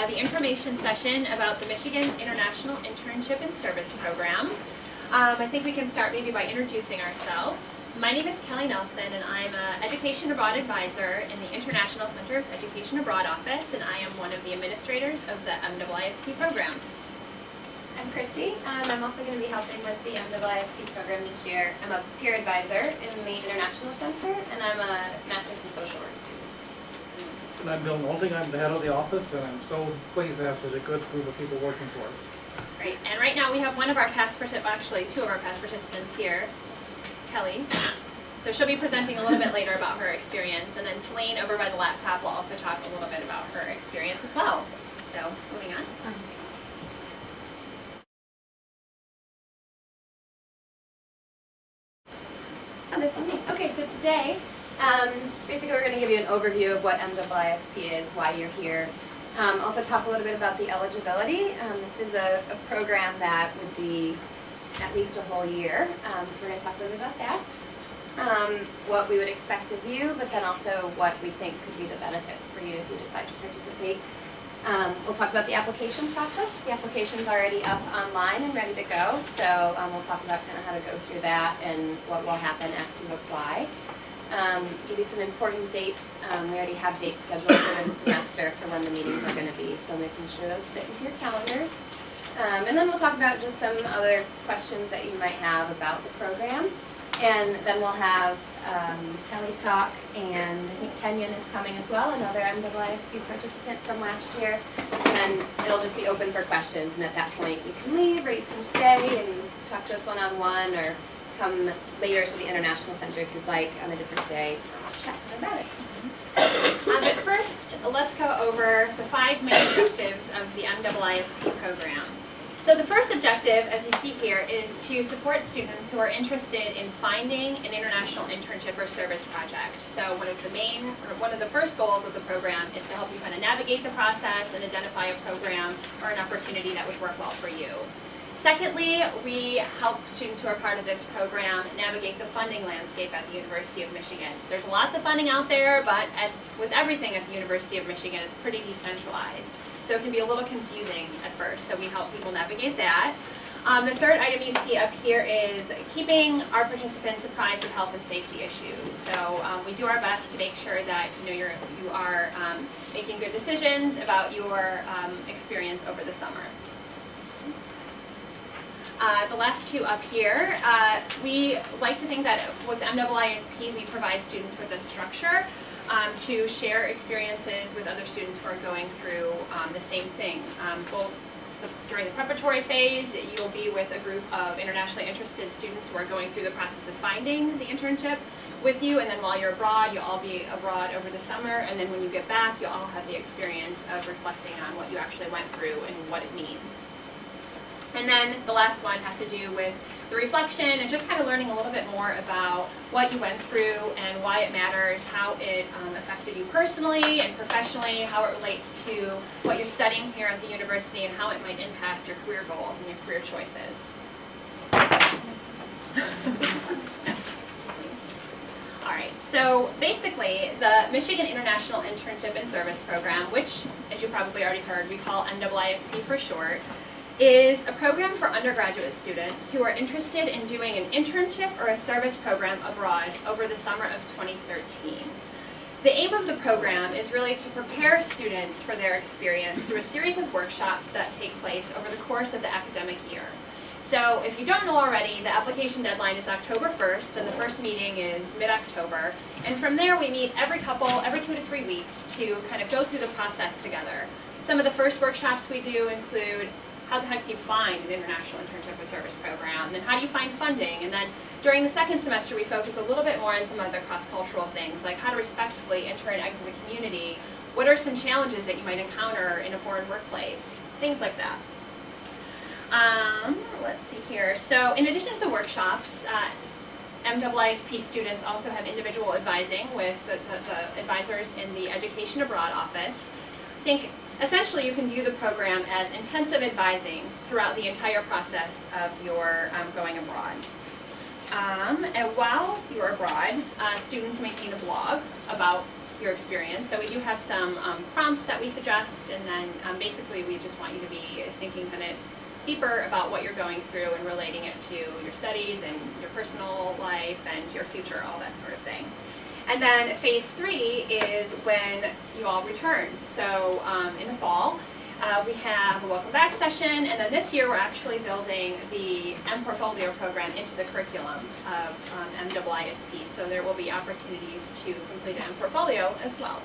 the information session about the Michigan International Internship and Service Program. I think we can start maybe by introducing ourselves. My name is Kelly Nelson, and I'm an Education Abroad Advisor in the International Center's Education Abroad Office, and I am one of the administrators of the MIISP program. I'm Christy. I'm also going to be helping with the MIISP program this year. I'm a peer advisor in the International Center, and I'm a Master's in Social Work student. And I'm Bill Molding. I'm the head of the office, and I'm so pleased to have such a good group of people working for us. Great. And right now we have one of our past participants, actually two of our past participants here, Kelly. So she'll be presenting a little bit later about her experience, and then Celine over by the laptop will also talk a little bit about her experience as well. So moving on. Oh, this is me. Okay, so today, basically we're going to give you an overview of what MIISP is, why you're here. Also talk a little bit about the eligibility. This is a program that would be at least a whole year, so we're going to talk a little bit about that. What we would expect of you, but then also what we think could be the benefits for you if you decide to participate. We'll talk about the application process. The application's already up online and ready to go, so we'll talk about kind of how to go through that and what will happen after you apply. Give you some important dates. We already have dates scheduled for this semester for when the meetings are going to be, so making sure those fit into your calendars. And then we'll talk about just some other questions that you might have about the program. And then we'll have Kelly talk, and I think Kenyon is coming as well, another MIISP participant from last year. And then it'll just be open for questions, and at that point you can leave or you can stay and talk to us one-on-one, or come later to the International Center if you'd like on a different day. Chat about it. But first, let's go over the 5 main objectives of the MIISP program. So the first objective, as you see here, is to support students who are interested in finding an international internship or service project. So one of the first goals of the program is to help you kind of navigate the process and identify a program or an opportunity that would work well for you. Secondly, we help students who are part of this program navigate the funding landscape at the University of Michigan. There's lots of funding out there, but as with everything at the University of Michigan, it's pretty decentralized. So it can be a little confusing at first, so we help people navigate that. The third item you see up here is keeping our participants apprised of health and safety issues. So we do our best to make sure that you are making good decisions about your experience over the summer. The last two up here, we like to think that with MIISP we provide students with a structure to share experiences with other students who are going through the same thing. Both during the preparatory phase, you'll be with a group of internationally interested students who are going through the process of finding the internship with you, and then while you're abroad, you'll all be abroad over the summer, and then when you get back, you'll all have the experience of reflecting on what you actually went through and what it means. And then the last one has to do with the reflection and just kind of learning a little bit more about what you went through and why it matters, how it affected you personally and professionally, how it relates to what you're studying here at the university, and how it might impact your career goals and your career choices. All right, so basically the Michigan International Internship and Service Program, which, as you probably already heard, we call MIISP for short, is a program for undergraduate students who are interested in doing an internship or a service program abroad over the summer of 2013. The aim of the program is really to prepare students for their experience through a series of workshops that take place over the course of the academic year. So if you don't know already, the application deadline is October 1st, and the first meeting is mid-October. And from there we meet every 2 to 3 weeks to kind of go through the process together. Some of the first workshops we do include how the heck do you find an international internship or service program? Then how do you find funding? And then during the second semester, we focus a little bit more on some other cross-cultural things, like how to respectfully enter and exit the community. What are some challenges that you might encounter in a foreign workplace? Things like that. Let's see here. So in addition to the workshops, MIISP students also have individual advising with the advisors in the Education Abroad office. I think essentially you can view the program as intensive advising throughout the entire process of your going abroad. And while you're abroad, students maintain a blog about your experience. So we do have some prompts that we suggest, and then basically we just want you to be thinking kind of deeper about what you're going through and relating it to your studies and your personal life and your future, all that sort of thing. And then phase 3 is when you all return. So in the fall, we have a welcome back session, and then this year we're actually building the M-Portfolio program into the curriculum of MIISP. So there will be opportunities to complete an M-Portfolio as well.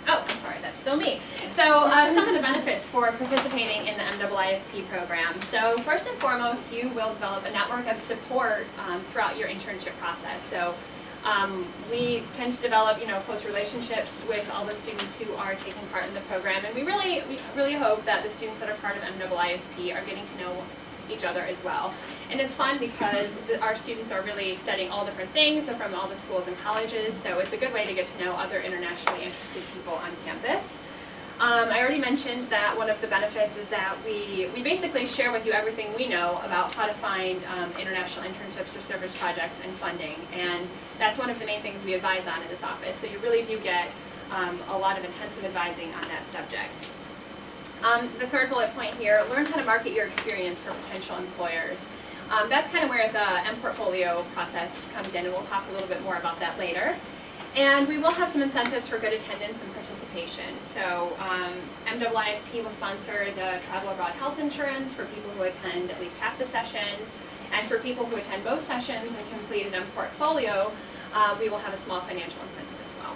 Oh, I'm sorry, that's still me. So some of the benefits for participating in the MIISP program. So first and foremost, you will develop a network of support throughout your internship process. So we tend to develop, close relationships with all the students who are taking part in the program, and we really hope that the students that are part of MIISP are getting to know each other as well. And it's fun because our students are really studying all different things, so from all the schools and colleges, so it's a good way to get to know other internationally interested people on campus. I already mentioned that one of the benefits is that we basically share with you everything we know about how to find international internships or service projects and funding, and that's one of the main things we advise on in this office, so you really do get a lot of intensive advising on that subject. The third bullet point here, learn how to market your experience for potential employers. That's kind of where the M-Portfolio process comes in, and we'll talk a little bit more about that later. And we will have some incentives for good attendance and participation. So MIISP will sponsor the travel abroad health insurance for people who attend at least half the sessions. And for people who attend both sessions and complete an M-Portfolio, we will have a small financial incentive as well.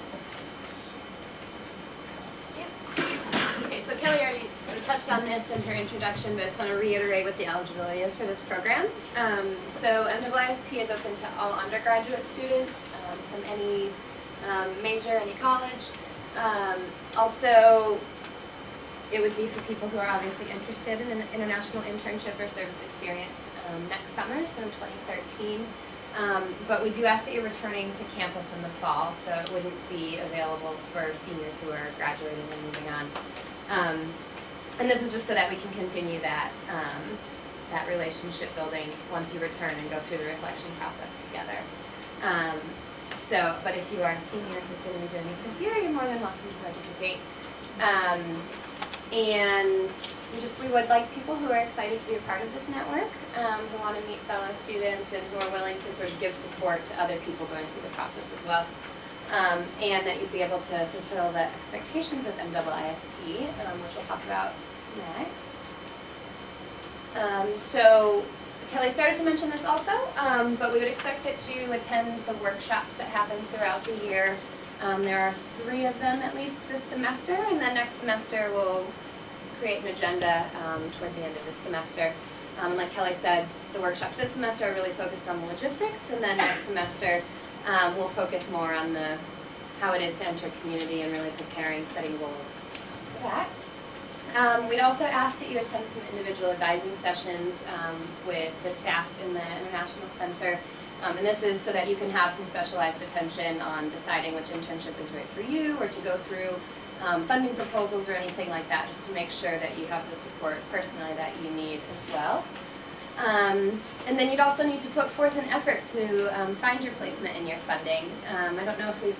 Okay, so Kelly already sort of touched on this in her introduction, but I just want to reiterate what the eligibility is for this program. So MIISP is open to all undergraduate students from any major, any college. Also, it would be for people who are obviously interested in an international internship or service experience next summer, so 2013. But we do ask that you're returning to campus in the fall, so it wouldn't be available for seniors who are graduating and moving on. And this is just so that we can continue that, that relationship building once you return and go through the reflection process together. But if you are a senior who's going to be doing it here, you're more than welcome to participate. And we would like people who are excited to be a part of this network, who want to meet fellow students and who are willing to sort of give support to other people going through the process as well. And that you'd be able to fulfill the expectations of MIISP, which we'll talk about next. So Kelly started to mention this also, but we would expect that you attend the workshops that happen throughout the year. There are 3 of them at least this semester, and then next semester we'll create an agenda toward the end of this semester. And like Kelly said, the workshops this semester are really focused on the logistics, and then next semester we'll focus more on how it is to enter community and really preparing, setting goals for that. We'd also ask that you attend some individual advising sessions with the staff in the International Center. And this is so that you can have some specialized attention on deciding which internship is right for you, or to go through funding proposals or anything like that, just to make sure that you have the support personally that you need as well. And then you'd also need to put forth an effort to find your placement in your funding. I don't know if we've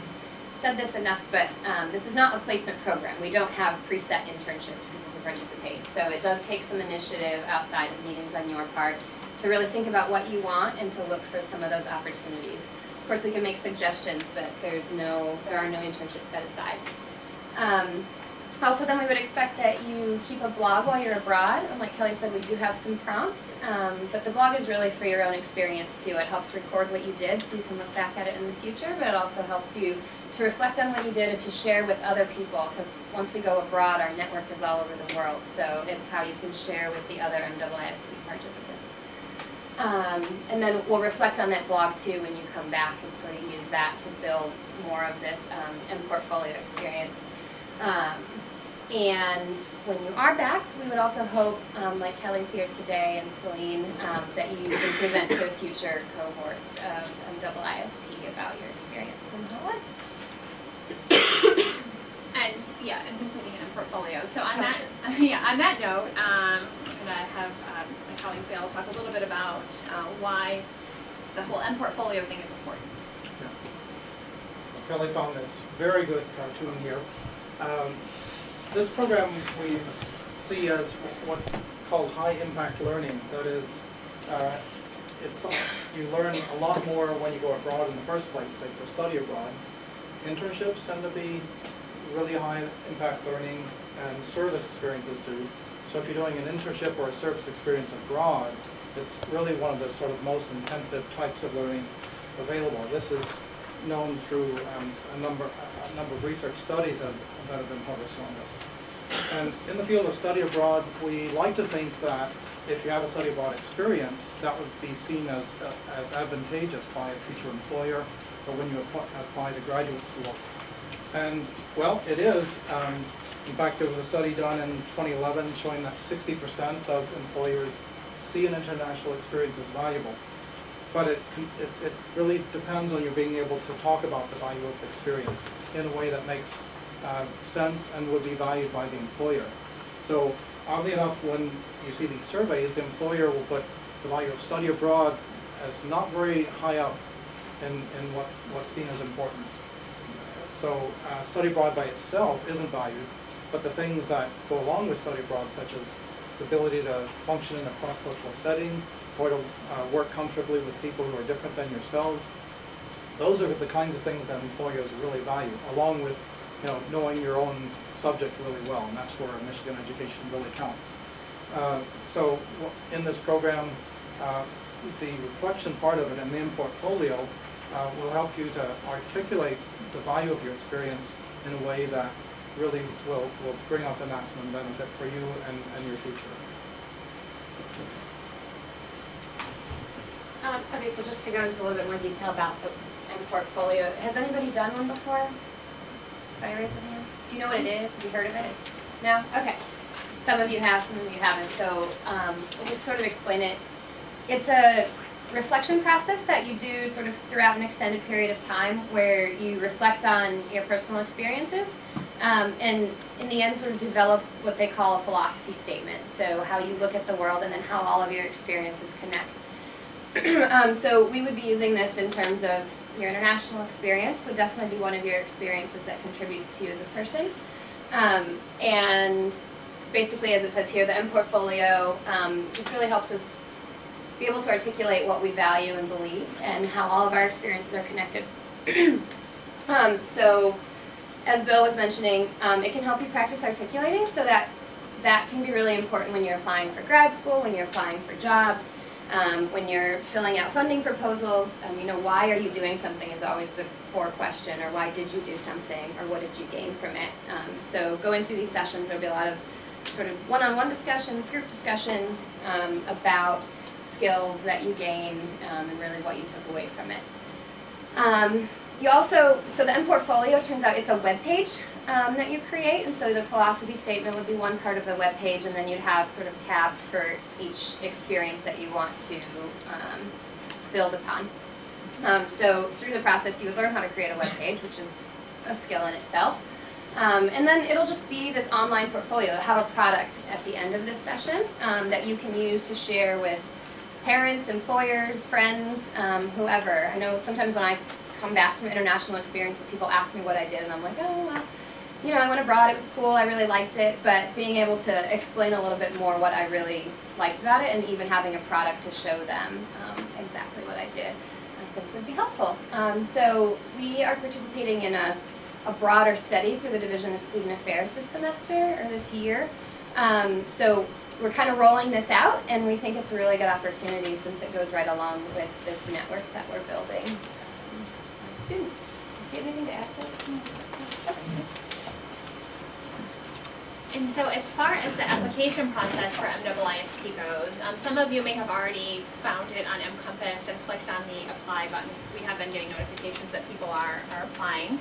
said this enough, but this is not a placement program. We don't have preset internships for people who participate. So it does take some initiative outside of meetings on your part to really think about what you want and to look for some of those opportunities. Of course, we can make suggestions, but there are no internships set aside. Also, then we would expect that you keep a blog while you're abroad. And like Kelly said, we do have some prompts, but the blog is really for your own experience too. It helps record what you did so you can look back at it in the future, but it also helps you to reflect on what you did and to share with other people, because once we go abroad, our network is all over the world, so it's how you can share with the other MIISP participants. And then we'll reflect on that blog too when you come back and sort of use that to build more of this M-Portfolio experience. And when you are back, we would also hope, like Kelly's here today and Celine, that you can present to future cohorts of MIISP about your experience and how it was. And completing an M-Portfolio. So on Oh, that, sure. on that note, I'm going to have my colleague Bill talk a little bit about why the whole M portfolio thing is important. Kelly found this very good cartoon here. This program we see as what's called high impact learning. That is, you learn a lot more when you go abroad in the first place, say for study abroad. Internships tend to be really high impact learning, and service experiences do. So if you're doing an internship or a service experience abroad, it's really one of the sort of most intensive types of learning available. This is known through a number of research studies that have been published on this. And in the field of study abroad, we like to think that if you have a study abroad experience, that would be seen as advantageous by a future employer or when you apply to graduate schools. And, well, it is. In fact, there was a study done in 2011 showing that 60% of employers see an international experience as valuable. But it really depends on you being able to talk about the value of the experience in a way that makes sense and would be valued by the employer. So oddly enough, when you see these surveys, the employer will put the value of study abroad as not very high up in what's seen as importance. So study abroad by itself isn't valued, but the things that go along with study abroad, such as the ability to function in a cross-cultural setting, or to work comfortably with people who are different than yourselves, those are the kinds of things that employers really value, along with knowing your own subject really well, and that's where Michigan education really counts. So in this program, the reflection part of it and the M portfolio will help you to articulate the value of your experience in a way that really will bring out the maximum benefit for you and your future. Okay, so just to go into a little bit more detail about the M portfolio, has anybody done one before? By raise of hands? Do you know what it is? Have you heard of it? No? Okay. Some of you have, some of you haven't. So I'll just sort of explain it. It's a reflection process that you do sort of throughout an extended period of time where you reflect on your personal experiences and in the end sort of develop what they call a philosophy statement. So how you look at the world and then how all of your experiences connect. So we would be using this in terms of your international experience would definitely be one of your experiences that contributes to you as a person. And basically, as it says here, the M portfolio just really helps us be able to articulate what we value and believe and how all of our experiences are connected. So as Bill was mentioning, it can help you practice articulating so that can be really important when you're applying for grad school, when you're applying for jobs, when you're filling out funding proposals. Why are you doing something is always the core question, or why did you do something, or what did you gain from it? So going through these sessions, there'll be a lot of sort of one-on-one discussions, group discussions about skills that you gained and really what you took away from it. So the M portfolio, turns out it's a web page that you create, and so the philosophy statement would be one part of the web page, and then you'd have sort of tabs for each experience that you want to build upon. So through the process, you would learn how to create a web page, which is a skill in itself. And then it'll just be this online portfolio. It'll have a product at the end of this session that you can use to share with parents, employers, friends, whoever. I know sometimes when I come back from international experiences, people ask me what I did, and I'm like, oh, well, I went abroad, it was cool, I really liked it, but being able to explain a little bit more what I really liked about it, and even having a product to show them exactly what I did, I think would be helpful. So we are participating in a broader study through the Division of Student Affairs this semester, or this year. So we're kind of rolling this out, and we think it's a really good opportunity since it goes right along with this network that we're building students. Do you have anything to add to that? Okay. And so as far as the application process for MIISP goes, some of you may have already found it on mCompass and clicked on the apply button, because we have been getting notifications that people are applying.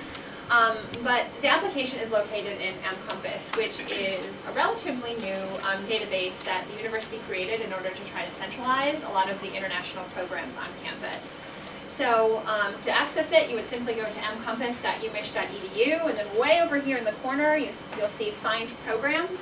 But the application is located in mCompass, which is a relatively new database that the university created in order to try to centralize a lot of the international programs on campus. So to access it, you would simply go to mcompass.umich.edu, and then way over here in the corner, you'll see Find Programs.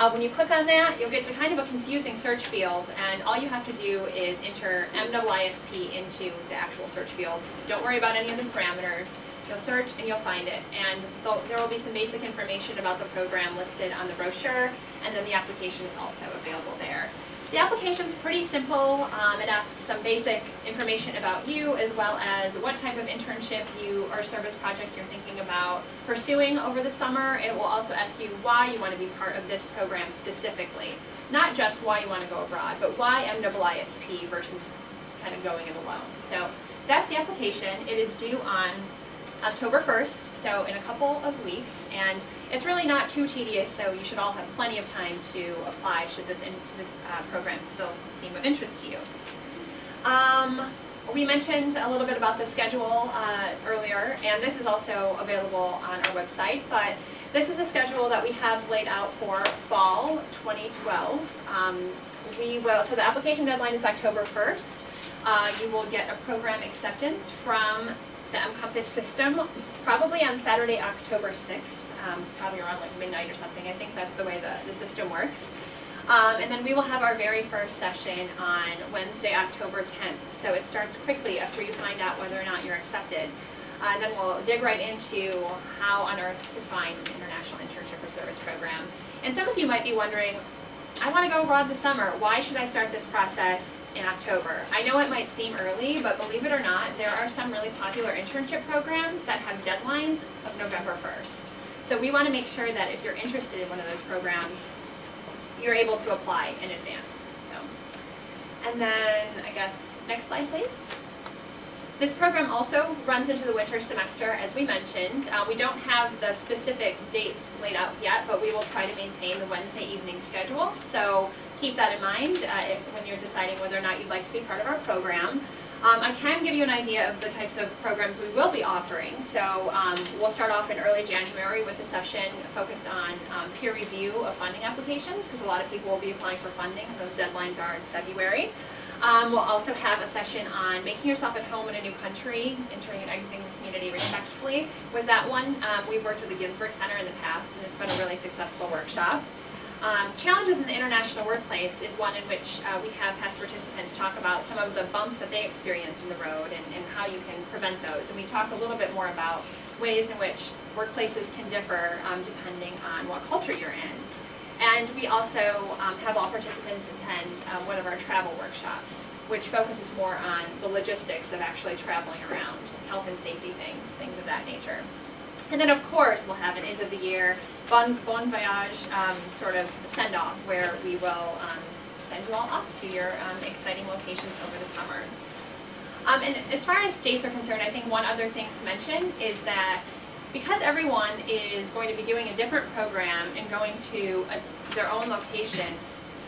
When you click on that, you'll get to kind of a confusing search field, and all you have to do is enter MIISP into the actual search field. Don't worry about any of the parameters. You'll search and you'll find it, and there will be some basic information about the program listed on the brochure, and then the application is also available there. The application's pretty simple. It asks some basic information about you, as well as what type of internship or service project you're thinking about pursuing over the summer. It will also ask you why you want to be part of this program specifically. Not just why you want to go abroad, but why MIISP versus kind of going it alone. So that's the application. It is due on October 1st, so in a couple of weeks, and it's really not too tedious, so you should all have plenty of time to apply should this program still seem of interest to you. We mentioned a little bit about the schedule earlier, and this is also available on our website, but this is a schedule that we have laid out for fall 2012. So the application deadline is October 1st. You will get a program acceptance from the MCompass system, probably on Saturday, October 6th, probably around like midnight or something. I think that's the way the system works. And then we will have our very first session on Wednesday, October 10th. So it starts quickly after you find out whether or not you're accepted. And then we'll dig right into how on earth to find an international internship or service program. And some of you might be wondering, I want to go abroad this summer. Why should I start this process in October? I know it might seem early, but believe it or not, there are some really popular internship programs that have deadlines of November 1st. So we want to make sure that if you're interested in one of those programs, you're able to apply in advance. And then, I guess, next slide, please. This program also runs into the winter semester, as we mentioned. We don't have the specific dates laid out yet, but we will try to maintain the Wednesday evening schedule. So keep that in mind when you're deciding whether or not you'd like to be part of our program. I can give you an idea of the types of programs we will be offering. So we'll start off in early January with a session focused on peer review of funding applications, because a lot of people will be applying for funding, and those deadlines are in February. We'll also have a session on making yourself at home in a new country, entering and exiting the community respectfully. With that one, we've worked with the Ginsberg Center in the past, and it's been a really successful workshop. Challenges in the international workplace is one in which we have past participants talk about some of the bumps that they experience in the road and how you can prevent those. And we talk a little bit more about ways in which workplaces can differ depending on what culture you're in. And we also have all participants attend one of our travel workshops, which focuses more on the logistics of actually traveling around, health and safety things of that nature. And then, of course, we'll have an end of the year bon voyage sort of send-off where we will send you all off to your exciting locations over the summer. And as far as dates are concerned, I think one other thing to mention is that because everyone is going to be doing a different program and going to their own location,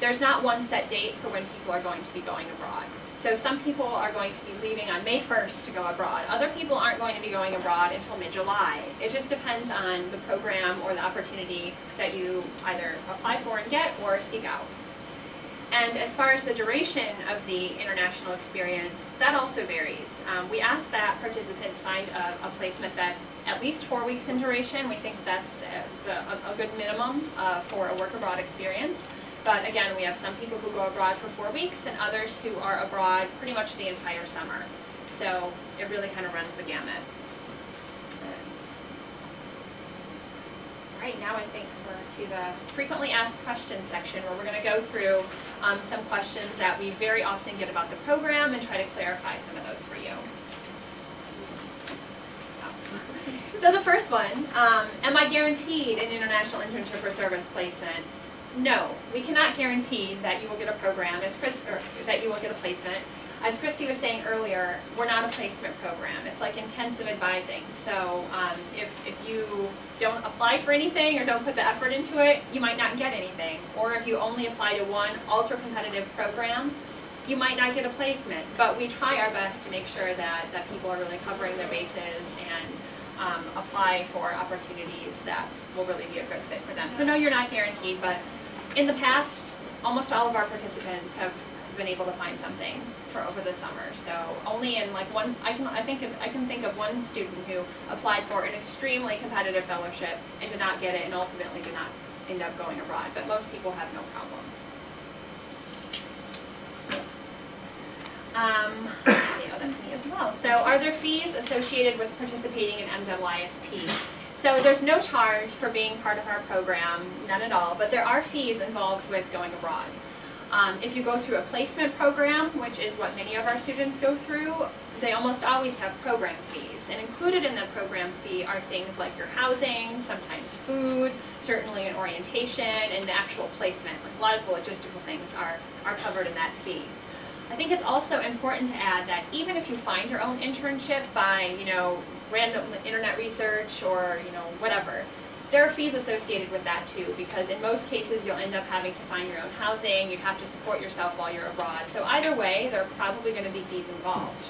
there's not one set date for when people are going to be going abroad. So some people are going to be leaving on May 1st to go abroad. Other people aren't going to be going abroad until mid-July. It just depends on the program or the opportunity that you either apply for and get or seek out. And as far as the duration of the international experience, that also varies. We ask that participants find a placement that's at least 4 weeks in duration. We think that's a good minimum for a work abroad experience. But again, we have some people who go abroad for 4 weeks and others who are abroad pretty much the entire summer. So it really kind of runs the gamut. All right, now I think we're to the frequently asked questions section, where we're going to go through some questions that we very often get about the program and try to clarify some of those for you. So the first one, am I guaranteed an international internship or service placement? No, we cannot guarantee that you will get a program, that you will get a placement. As Christy was saying earlier, we're not a placement program. It's like intensive advising. So if you don't apply for anything or don't put the effort into it, you might not get anything. Or if you only apply to one ultra-competitive program, you might not get a placement. But we try our best to make sure that people are really covering their bases and apply for opportunities that will really be a good fit for them. So no, you're not guaranteed, but in the past, almost all of our participants have been able to find something for over the summer. So only in like one, I can think of one student who applied for an extremely competitive fellowship and did not get it, and ultimately did not end up going abroad, but most people have no problem. Let's see, oh, that's me as well. So are there fees associated with participating in MIISP? So there's no charge for being part of our program, none at all, but there are fees involved with going abroad. If you go through a placement program, which is what many of our students go through, they almost always have program fees. And included in the program fee are things like your housing, sometimes food, certainly an orientation, and the actual placement. Like a lot of the logistical things are covered in that fee. I think it's also important to add that even if you find your own internship by, random internet research or, whatever, there are fees associated with that too, because in most cases you'll end up having to find your own housing, you'd have to support yourself while you're abroad. So either way, there are probably going to be fees involved.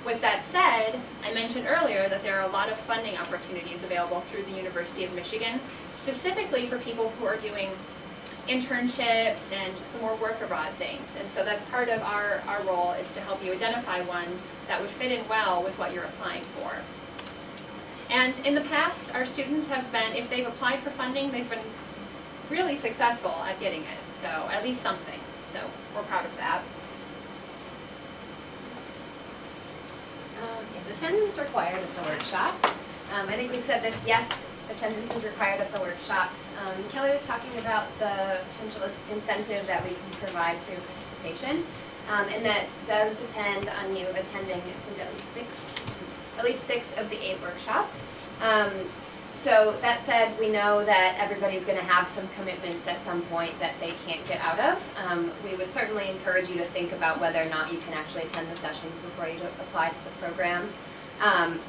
With that said, I mentioned earlier that there are a lot of funding opportunities available through the University of Michigan, specifically for people who are doing internships and more work abroad things. And so that's part of our role, is to help you identify ones that would fit in well with what you're applying for. And in the past, our students have been, if they've applied for funding, they've been really successful at getting it. So at least something. So we're proud of that. Is attendance required at the workshops? I think we've said this, yes, attendance is required at the workshops. Kelly was talking about the potential incentive that we can provide through participation, and that does depend on you attending, I think, at least six of the 8 workshops. So that said, we know that everybody's going to have some commitments at some point that they can't get out of. We would certainly encourage you to think about whether or not you can actually attend the sessions before you apply to the program.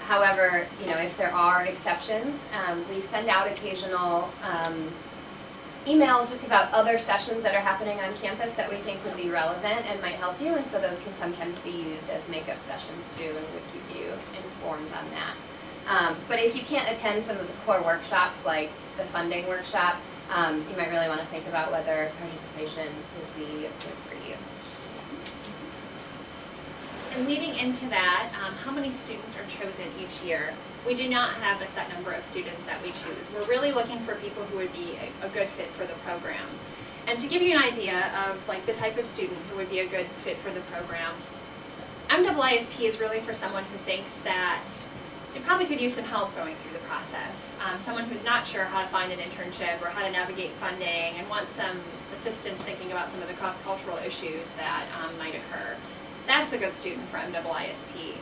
However, if there are exceptions, we send out occasional emails just about other sessions that are happening on campus that we think would be relevant and might help you, and so those can sometimes be used as makeup sessions too, and would keep you informed on that. But if you can't attend some of the core workshops, like the funding workshop, you might really want to think about whether participation would be good for you. And leading into that, how many students are chosen each year? We do not have a set number of students that we choose. We're really looking for people who would be a good fit for the program. And to give you an idea of the type of student who would be a good fit for the program, MIISP is really for someone who thinks that they probably could use some help going through the process. Someone who's not sure how to find an internship or how to navigate funding and wants some assistance thinking about some of the cross-cultural issues that might occur. That's a good student for MIISP.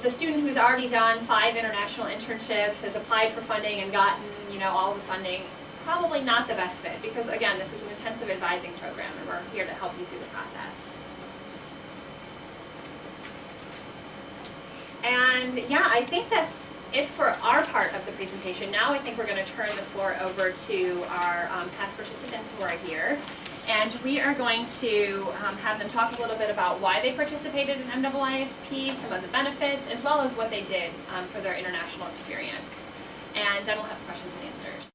The student who's already done 5 international internships, has applied for funding and gotten, all the funding, probably not the best fit, because again, this is an intensive advising program and we're here to help you through the process. And yeah, I think that's it for our part of the presentation. Now I think we're going to turn the floor over to our past participants who are here. And we are going to have them talk a little bit about why they participated in MIISP, some of the benefits, as well as what they did for their international experience. And then we'll have questions and answers.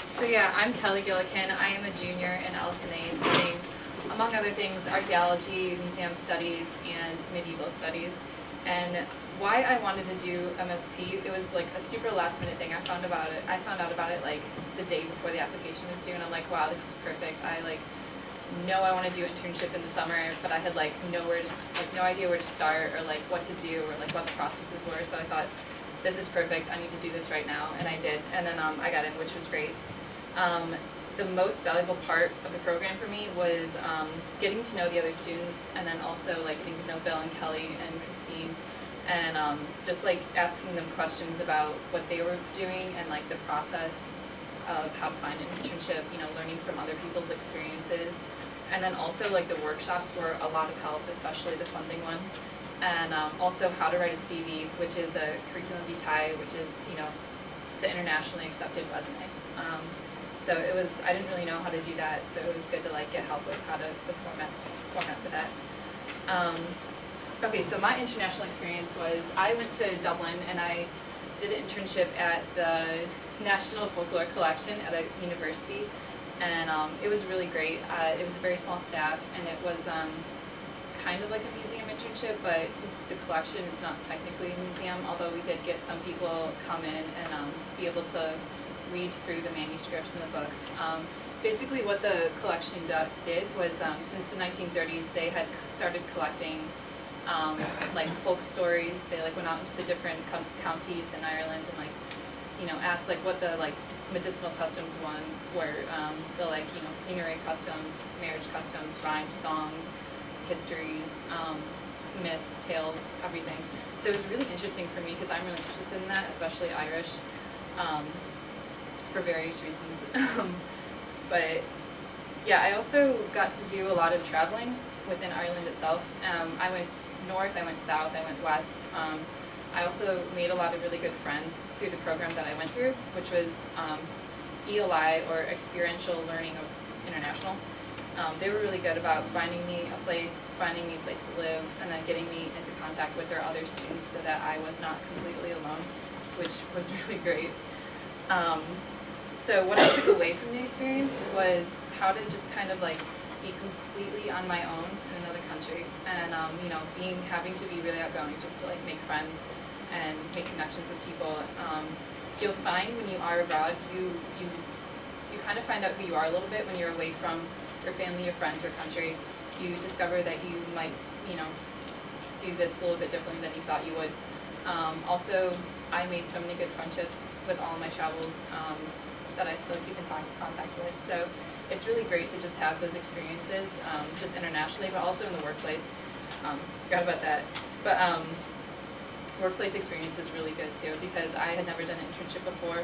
So yeah, I'm Kelly Gillikin. I am a junior in LSNA studying, among other things, archaeology, museum studies, and medieval studies. And why I wanted to do MSP, it was a super last minute thing. I found out about it the day before the application was due, and I'm like, wow, this is perfect. I know I want to do internship in the summer, but I had no idea where to start or what to do or what the processes were. So I thought, this is perfect. I need to do this right now, and I did. And then I got in, which was great. The most valuable part of the program for me was getting to know the other students, and then also getting to know Bill and Kelly and Christine, and just asking them questions about what they were doing and the process of how to find an internship, learning from other people's experiences. And then also the workshops were a lot of help, especially the funding one. And also how to write a CV, which is a curriculum vitae, which is, the internationally accepted resume. So I didn't really know how to do that, so it was good to get help with how to, the format for that. Okay, so my international experience was, I went to Dublin and I did an internship at the National Folklore Collection at a university, and it was really great. It was a very small staff, and it was kind of like a museum internship, but since it's a collection, it's not technically a museum, although we did get some people come in and be able to read through the manuscripts and the books. Basically what the collection did was, since the 1930s, they had started collecting like folk stories. They like went out into the different counties in Ireland and like, you know, asked like what the like medicinal customs were, the like, you know, funerary customs, marriage customs, rhymes, songs, histories, myths, tales, everything. So it was really interesting for me because I'm really interested in that, especially Irish, for various reasons. But yeah, I also got to do a lot of traveling within Ireland itself. I went north, I went south, I went west. I also made a lot of really good friends through the program that I went through, which was ELI, or Experiential Learning of International. They were really good about finding me a place to live, and then getting me into contact with their other students so that I was not completely alone, which was really great. So what I took away from the experience was how to just kind of like be completely on my own in another country, and you know, having to be really outgoing just to like make friends and make connections with people. You'll find when you are abroad, you kind of find out who you are a little bit when you're away from your family, your friends, your country. You discover that you might, you know, do this a little bit differently than you thought you would. Also, I made so many good friendships with all of my travels that I still keep in contact with. So it's really great to just have those experiences, just internationally, but also in the workplace. Forgot about that. But workplace experience is really good too, because I had never done an internship before,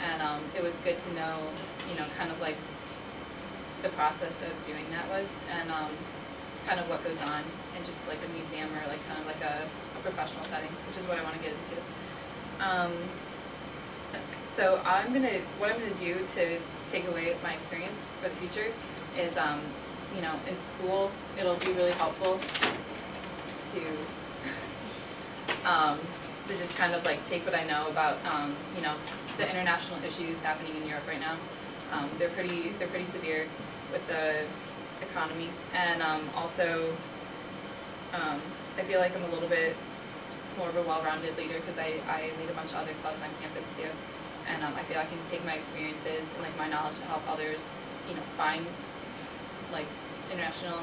and it was good to know, you know, kind of like the process of doing that was, and kind of what goes on in just like a museum or like kind of like a professional setting, which is what I want to get into. So what I'm gonna do to take away my experience for the future is, you know, in school it'll be really helpful to just kind of like take what I know about, you know, the international issues happening in Europe right now. They're pretty severe with the economy, and also I feel like I'm a little bit more of a well-rounded leader because I lead a bunch of other clubs on campus too, and I feel I can take my experiences and like my knowledge to help others, you know, find like international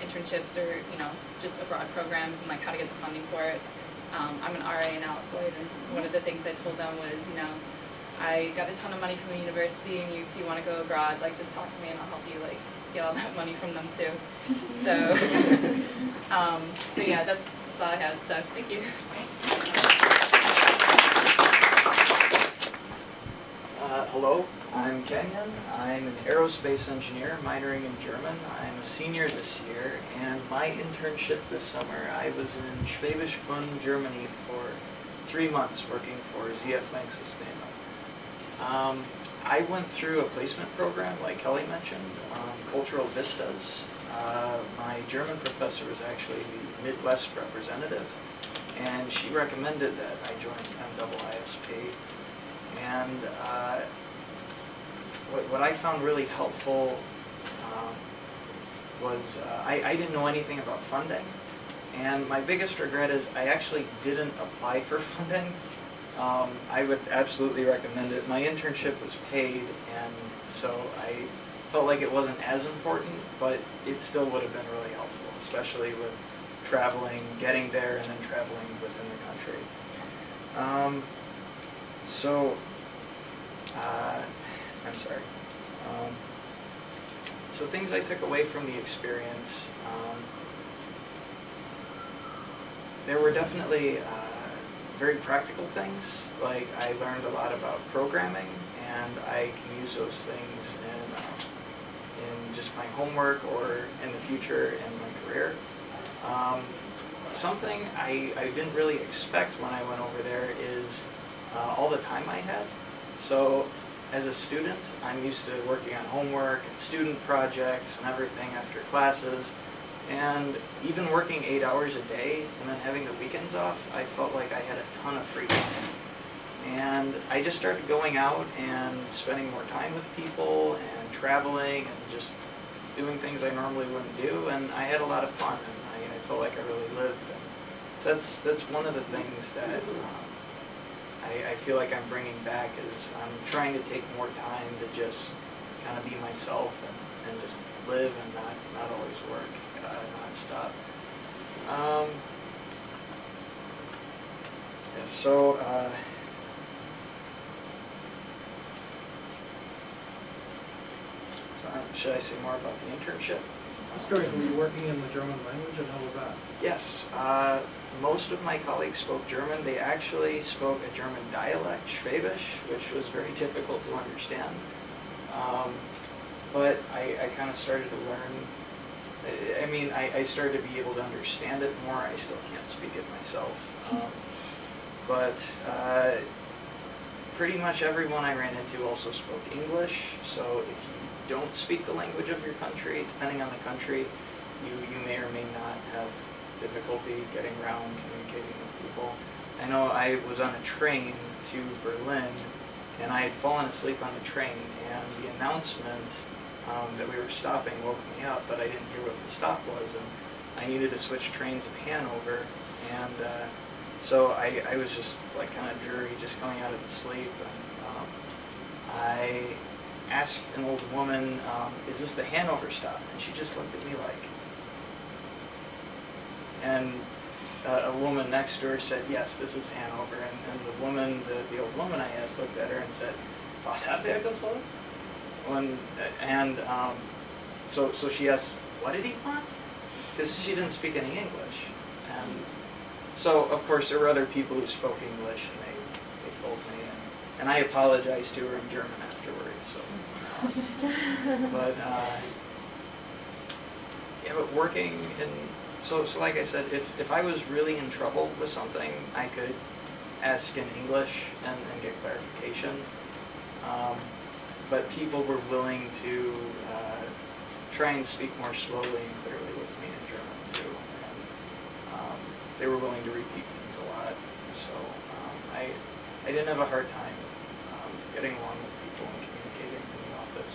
internships, or you know, just abroad programs, and like how to get the funding for it. I'm an RA in Alumni, and one of the things I told them was, you know, I got a ton of money from the university, and if you want to go abroad, like just talk to me and I'll help you like get all that money from them too. So, but yeah, that's all I have. So thank you. Hello, I'm Kenyon. I'm an aerospace engineer minoring in German. I'm a senior this year, and my internship this summer, I was in Schwäbisch Gmünd, Germany for 3 months working for ZF Systeme. I went through a placement program, like Kelly mentioned, Cultural Vistas. My German professor was actually the Midwest representative, and she recommended that I join MIISP. And what I found really helpful was I didn't know anything about funding, and my biggest regret is I actually didn't apply for funding. I would absolutely recommend it. My internship was paid, and so I felt like it wasn't as important, but it still would have been really helpful, especially with traveling, getting there, and then traveling within the country. I'm sorry. So things I took away from the experience, there were definitely very practical things. Like I learned a lot about programming, and I can use those things in just my homework or in the future in my career. Something I didn't really expect when I went over there is all the time I had. So as a student, I'm used to working on homework and student projects and everything after classes, and even working 8 hours a day and then having the weekends off, I felt like I had a ton of free time. And I just started going out and spending more time with people and traveling and just doing things I normally wouldn't do, and I had a lot of fun, and I felt like I really lived. And so that's one of the things that I feel like I'm bringing back, is I'm trying to take more time to just kind of be myself and just live and not always work nonstop. Yeah, so should I say more about the internship? I was curious, were you working in the German language, and how was that? Yes, most of my colleagues spoke German. They actually spoke a German dialect, Schwäbisch, which was very difficult to understand. But I kind of started to learn. I mean, I started to be able to understand it more. I still can't speak it myself. But pretty much everyone I ran into also spoke English. So if you don't speak the language of your country, depending on the country, you may or may not have difficulty getting around, communicating with people. I know I was on a train to Berlin, and I had fallen asleep on the train, and the announcement that we were stopping woke me up, but I didn't hear what the stop was, and I needed to switch trains in Hanover, and so I was just like kind of dreary, just coming out of the sleep, and I asked an old woman, is this the Hanover stop? And she just looked at me like, and a woman next to her said, yes, this is Hanover. And the woman, the old woman I asked, looked at her and said, was hat er geflogen? And so she asked, what did he want? Because she didn't speak any English. And so, of course, there were other people who spoke English, and they told me. And I apologized to her in German afterwards. So, but yeah, but working in, so like I said, if I was really in trouble with something, I could ask in English and get clarification. But people were willing to try and speak more slowly and clearly with me in German too. And they were willing to repeat things a lot. So I didn't have a hard time getting along with people and communicating in the office.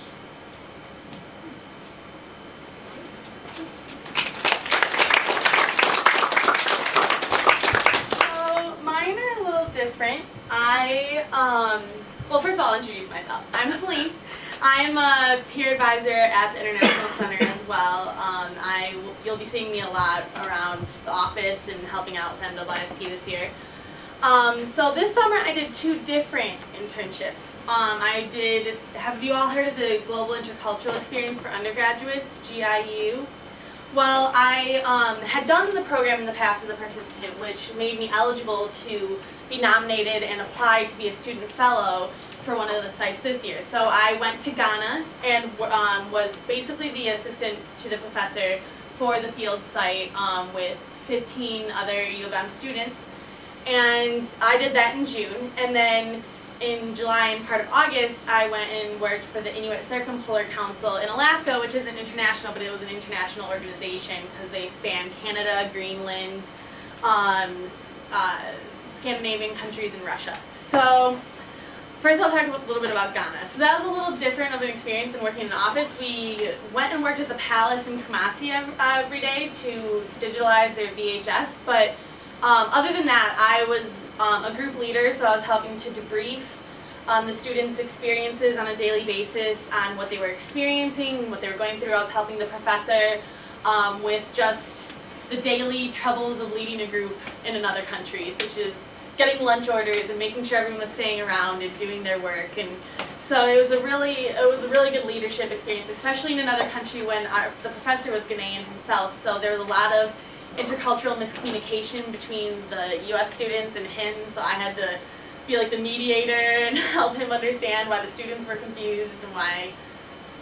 So mine are a little different. Well, first of all, I'll introduce myself. I'm Celine. I'm a peer advisor at the International Center as well. You'll be seeing me a lot around the office and helping out with MIISP this year. So this summer I did 2 different internships. Have you all heard of the Global Intercultural Experience for Undergraduates, GIU? Well, I had done the program in the past as a participant, which made me eligible to be nominated and apply to be a student fellow for one of the sites this year. So I went to Ghana and was basically the assistant to the professor for the field site with 15 other U of M students. And I did that in June, and then in July and part of August, I went and worked for the Inuit Circumpolar Council in Alaska, which isn't international, but it was an international organization because they span Canada, Greenland, Scandinavian countries, and Russia. So first I'll talk a little bit about Ghana. So that was a little different of an experience than working in an office. We went and worked at the Palace in Kumasi every day to digitalize their VHS, but other than that, I was a group leader, so I was helping to debrief the students' experiences on a daily basis on what they were experiencing, what they were going through. I was helping the professor with just the daily troubles of leading a group in another country, such as getting lunch orders and making sure everyone was staying around and doing their work. And so it was a really good leadership experience, especially in another country when the professor was Ghanaian himself. So there was a lot of intercultural miscommunication between the U.S. students and him, so I had to be like the mediator and help him understand why the students were confused and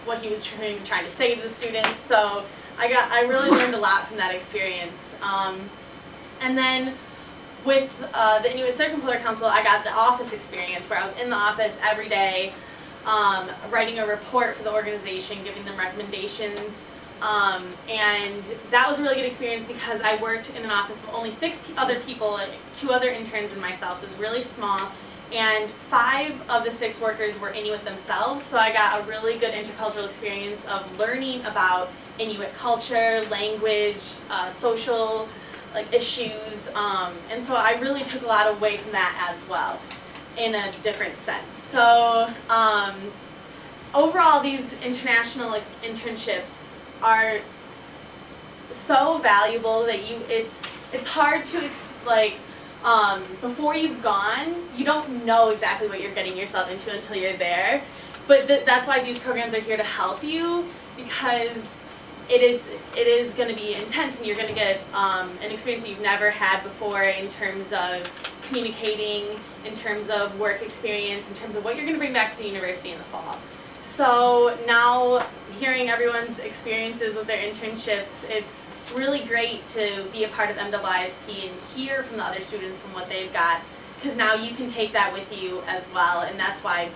what he was trying to say to the students. So I really learned a lot from that experience. And then with the Inuit Circumpolar Council, I got the office experience where I was in the office every day, writing a report for the organization, giving them recommendations. And that was a really good experience because I worked in an office of only 6 other people, 2 other interns and myself, so it was really small. and 5 of the 6 workers were Inuit themselves, so I got a really good intercultural experience of learning about Inuit culture, language, social issues, and so I really took a lot away from that as well, in a different sense. So overall, these international internships are so valuable that it's hard to before you've gone, you don't know exactly what you're getting yourself into until you're there. But that's why these programs are here to help you, because it is going to be intense, and you're going to get an experience that you've never had before in terms of communicating, in terms of work experience, in terms of what you're going to bring back to the university in the fall. So now, hearing everyone's experiences with their internships, it's really great to be a part of MIISP and hear from the other students from what they've got, because now you can take that with you as well, and that's why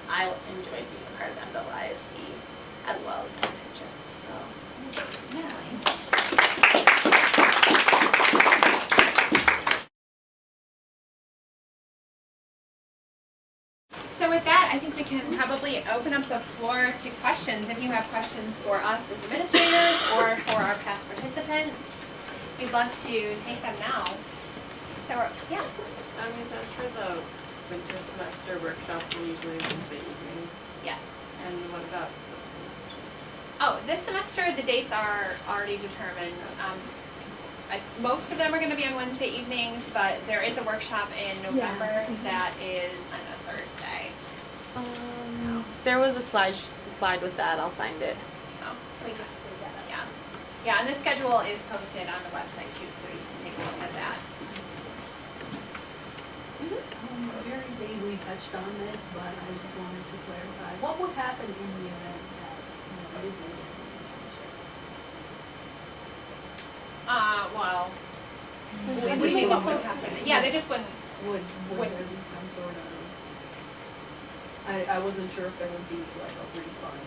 I enjoy being a part of MIISP as well as internships. So, yeah. So with that, I think we can probably open up the floor to questions. If you have questions for us as administrators or for our past participants, we'd love to take them now. So, yeah. Is that for the winter semester workshop we usually Wednesday evenings? Yes. And what about the semester? Oh, this semester the dates are already determined. Most of them are going to be on Wednesday evenings, but there is a workshop in November that is on a Thursday. There was a slide with that. I'll find it. Oh, We can just leave that up. yeah. Yeah, and the schedule is posted on the website too, so you can take a look at that. Very vaguely touched on this, but I just wanted to clarify. What would happen in the event that you didn't get an internship? Well, Would we you- what would happen? Yeah, they just wouldn't. Would Would- there be some sort of, I wasn't sure if there would be like a refund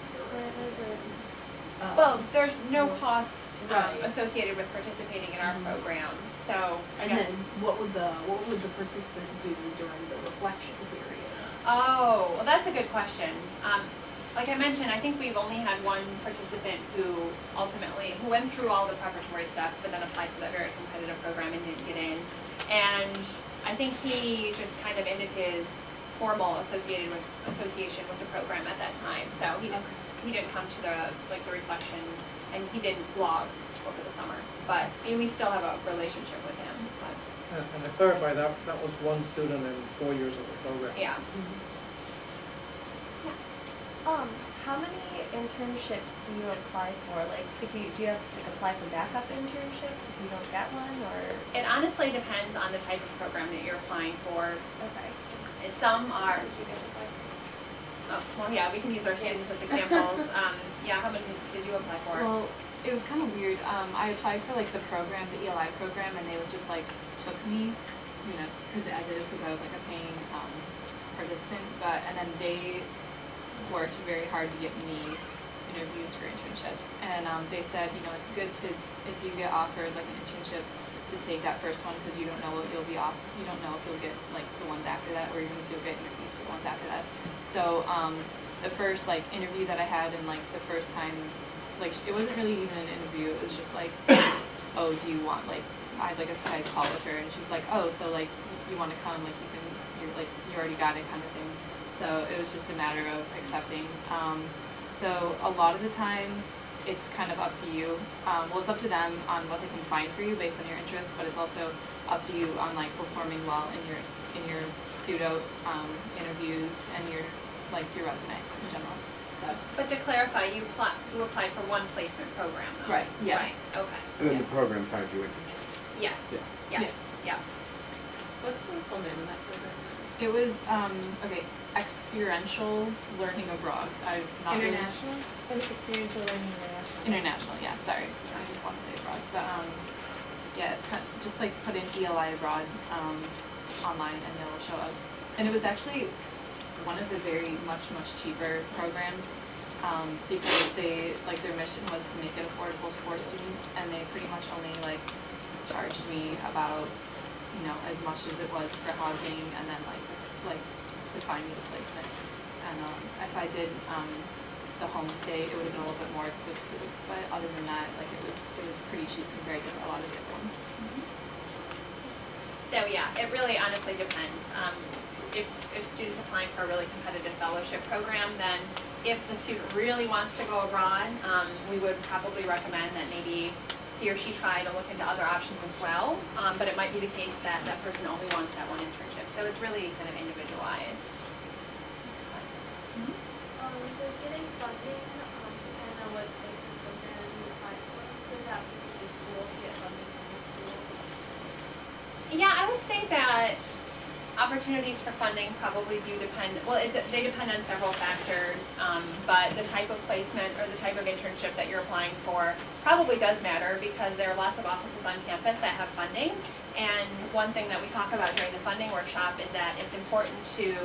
or. Well, there's no cost Right. associated with participating in our program, so I And guess. then what would the participant do during the reflection period? Oh, well, that's a good question. Like I mentioned, I think we've only had one participant who went through all the preparatory stuff, but then applied for that very competitive program and didn't get in. And I think he just kind of ended his formal association with the program at that time. So he didn't come to the reflection, and he didn't vlog over the summer. But we still have a relationship with him. But And to clarify, that was one student in 4 years of the program. yeah. How many internships do you apply for? Like, do you have to apply for backup internships if you don't get one, or? It honestly depends on the type of program that you're applying for. Okay. Some are. Oh, well, yeah, we can use our students as examples. Yeah, how many did you apply for? Well, it was kind of weird. I applied for the program, the ELI program, and they just took me, because I was a paying participant. And then they worked very hard to get me interviews for internships. And they said, it's good to, if you get offered an internship, to take that first one, because you don't know what you'll be off. You don't know if you'll get the ones after that, or even if you'll get interviews for the ones after that. So the first interview that I had, and the first time, it wasn't really even an interview. It was just oh, do you want I had a Skype call with her, and she was oh, so you want to come? You already got it, kind of thing. So it was just a matter of accepting. So a lot of the times, it's kind of up to you. Well, it's up to them on what they can find for you based on your interests, but it's also up to you on performing well in your pseudo interviews and your resume in general. So. But to clarify, you applied for one placement program, though. Right. Yeah. Right. Okay. And then the program finds you internships. Yes. Yeah. Yes. Yes. Yeah. What's the full name of that program? It was experiential learning abroad. I'm not really- International? Experiential learning international. International, yeah, sorry. I just want to say abroad. But yeah, it's kind of just put in ELI abroad online and it'll show up. And it was actually one of the very much cheaper programs because they their mission was to make it affordable for students, and they pretty much only charged me about as much as it was for housing, and then to find me the placement. And if I did the home state, it would have been a little bit more with food. But other than that, like it was pretty cheap compared to a lot of the other ones. So yeah, it really honestly depends. If students applying for a really competitive fellowship program, then if the student really wants to go abroad, we would probably recommend that maybe he or she try to look into other options as well. But it might be the case that that person only wants that one internship. So it's really kind of individualized. Does getting funding depend on what placement program you apply for? Does that mean the school get funding from the school? Yeah, I would say that opportunities for funding probably do depend, well, they depend on several factors, but the type of placement or the type of internship that you're applying for probably does matter because there are lots of offices on campus that have funding. And one thing that we talk about during the funding workshop is that it's important to,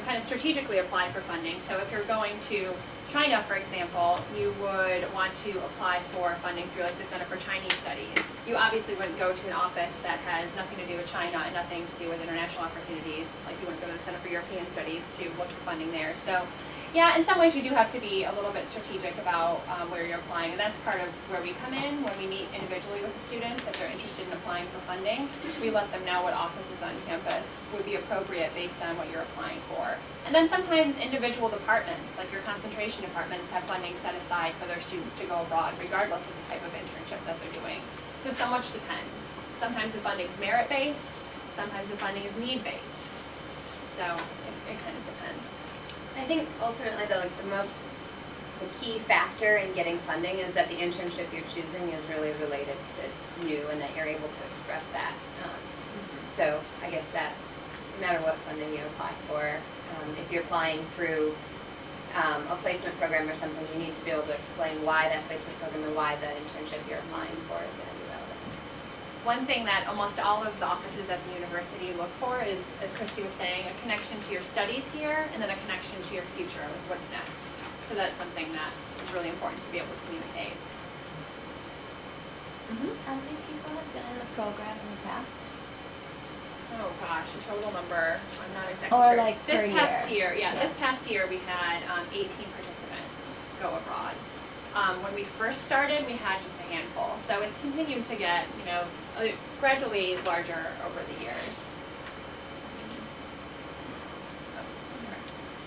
kind of strategically apply for funding. So if you're going to China, for example, you would want to apply for funding through like the Center for Chinese Studies. You obviously wouldn't go to an office that has nothing to do with China and nothing to do with international opportunities. Like you wouldn't go to the Center for European Studies to look for funding there. So yeah, in some ways you do have to be a little bit strategic about where you're applying. And that's part of where we come in when we meet individually with the students. If they're interested in applying for funding, we let them know what offices on campus would be appropriate based on what you're applying for. And then sometimes individual departments, like your concentration departments, have funding set aside for their students to go abroad, regardless of the type of internship that they're doing. So much depends. Sometimes the funding is merit-based, sometimes the funding is need-based. So it kind of depends. I think ultimately the key factor in getting funding is that the internship you're choosing is really related to you and that you're able to express that. So I guess that no matter what funding you apply for, if you're applying through a placement program or something, you need to be able to explain why that placement program and why the internship you're applying for is going to be relevant. One thing that almost all of the offices at the university look for is, as Christy was saying, a connection to your studies here and then a connection to your future, like what's next. So that's something that is really important to be able to communicate. How many people have been in the program in the past? Oh gosh, a total number, I'm not exactly Or sure. like This per past year. year, this past year we had 18 participants go abroad. When we first started, we had just a handful. So it's continued to get, gradually larger over the years.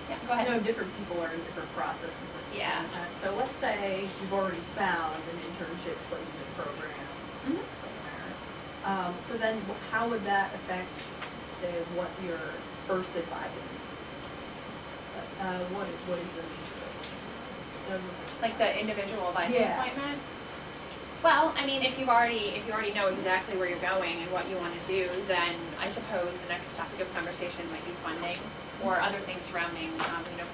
Yeah, go I ahead. know different people are in different processes at the Yeah. same time. So let's say you've already found an internship placement program Mhm. somewhere. So then how would that affect, say, what you're first advising? What is the nature of it? Like the individual advising Yeah. appointment? Well, I mean, if you already know exactly where you're going and what you want to do, then I suppose the next topic of conversation might be funding or other things surrounding,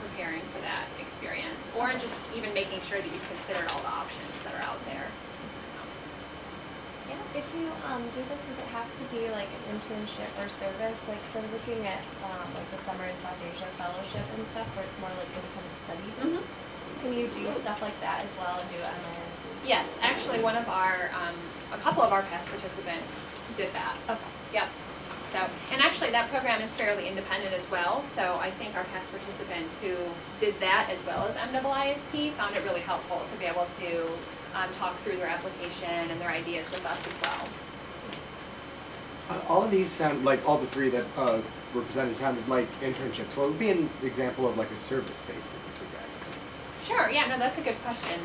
preparing for that experience, or just even making sure that you've considered all the options that are out there. Yeah, if you do this, does it have to be like an internship or service? Like, so I was looking at like the Summer in South Asia Fellowship and stuff, where it's more like independent study things. Can you do stuff like that as well and do MIISP? Yes, actually, one of our, a couple of our past participants did that. Okay. Yep. So, and actually that program is fairly independent as well, so I think our past participants who did that as well as MIISP found it really helpful to be able to talk through their application and their ideas with us as well. All of these sound like, all the three that were presented sounded like internships. What would be an example of like a service base that you could get? Sure, yeah, no, that's a good question.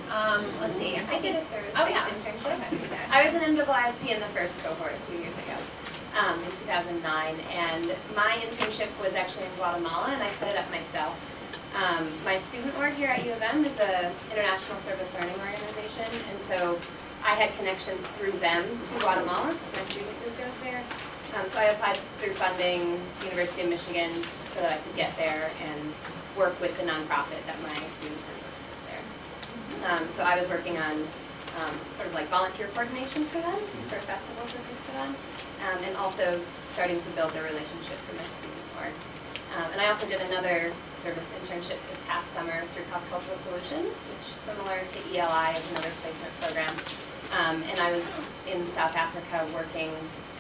Let's see. I did a service-based Oh, yeah. internship. Okay. I was an MIISP in the first cohort a few years ago, in 2009, and my internship was actually in Guatemala, and I set it up myself. My student org here at U of M is an international service learning organization, and so I had connections through them to Guatemala, because my student group goes there. So I applied through funding, University of Michigan, so that I could get there and work with the nonprofit that my student group works with there. So I was working on sort of like volunteer coordination for them, for festivals that they put on, and also starting to build the relationship for my student org. And I also did another service internship this past summer through Cross Cultural Solutions, which is similar to ELI is another placement program. And I was in South Africa working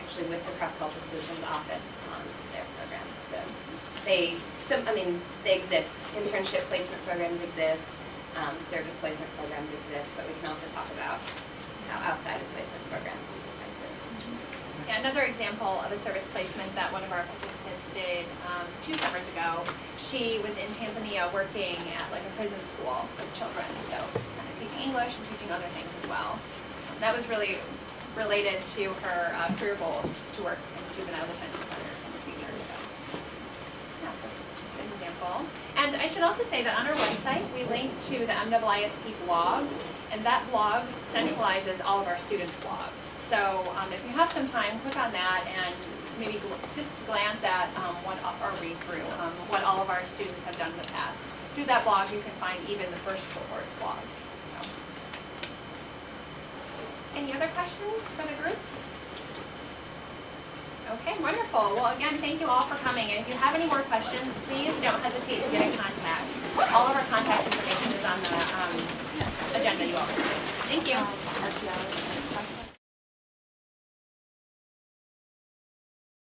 actually with the Cross Cultural Solutions office on their programs. So they exist. Internship placement programs exist. Service placement programs exist, but we can also talk about how outside of placement programs you can find service. Yeah, another example of a service placement that one of our participants did 2 summers ago, she was in Tanzania working at like a prison school with children, so kind of teaching English and teaching other things as well. That was really related to her career goal, which is to work in juvenile detention centers in the future. So, yeah, that's just an example. And I should also say that on our website, we link to the MIISP blog, and that blog centralizes all of our students' blogs. So if you have some time, click on that and maybe just glance at or read through what all of our students have done in the past. Through that blog, you can find even the first cohort's blogs. So. Any other questions for the group? Okay, wonderful. Well, again, thank you all for coming. And if you have any more questions, please don't hesitate to get in contact. All of our contact information is on the agenda you all received. Thank you.